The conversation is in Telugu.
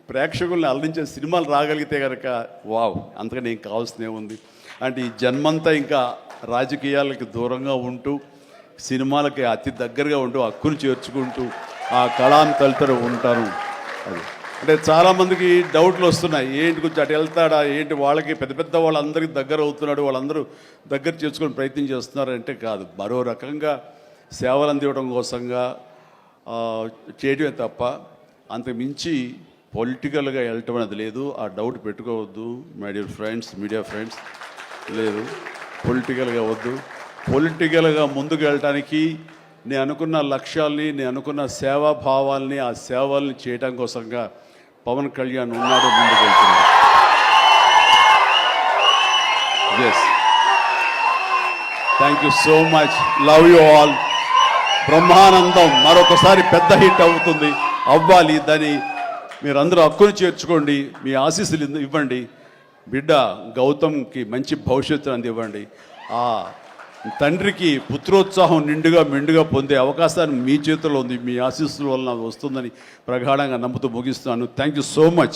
ప్రేక్షకుల్ని అలరించే సినిమాలు రాగలిగితే కనుక వావ్, అంతకని ఏం కావాల్సినే ఉంది అంటే ఈ జన్మంతా ఇంకా రాజకీయాలకి దూరంగా ఉంటూ సినిమాలకి అతి దగ్గరగా ఉంటూ హక్కును చేర్చుకుంటూ ఆ కళాన్ని తలుతూ ఉంటాను. అది అంటే చాలామందికి డౌట్లు వస్తున్నాయి, ఏంటి కొంచెం అటు వెళ్తాడా ఏంటి, వాళ్ళకి పెద్ద పెద్ద వాళ్ళందరికీ దగ్గర అవుతున్నాడు, వాళ్ళందరూ దగ్గర చేసుకొని ప్రయత్నం చేస్తున్నారంటే కాదు, మరో రకంగా సేవలు అందివ్వడం కోసంగా చేయడమే తప్ప అంతకు మించి పొలిటికల్గా వెళ్ళటం అనేది లేదు. ఆ డౌట్ పెట్టుకోవద్దు my dear friends, media friends, లేదు పొలిటికల్గా వద్దు. పొలిటికల్గా ముందుకు వెళ్ళటానికి నేను అనుకున్న లక్ష్యాల్ని, నేను అనుకున్న సేవాభావాల్ని, ఆ సేవల్ని చేయడం కోసంగా పవన్ కళ్యాణ్ ఉన్నాడు, ముందుకు వెళ్తున్నాడు. Yes, thank you so much, love you all. Brahmanandam మరొకసారి పెద్ద హిట్ అవుతుంది, అవ్వాలి. దాన్ని మీరందరూ హక్కును చేర్చుకోండి, మీ ఆశీస్సులు ఇవ్వండి. బిడ్డ గౌతమ్కి మంచి భవిష్యత్తు అందివ్వండి. ఆ తండ్రికి పుత్రోత్సాహం నిండుగా మెండుగా పొందే అవకాశాన్ని మీ చేతుల్లో ఉంది, మీ ఆశీస్సుల వలన వస్తుందని ప్రగాఢంగా నమ్ముతూ ముగిస్తున్నాను. Thank you so much.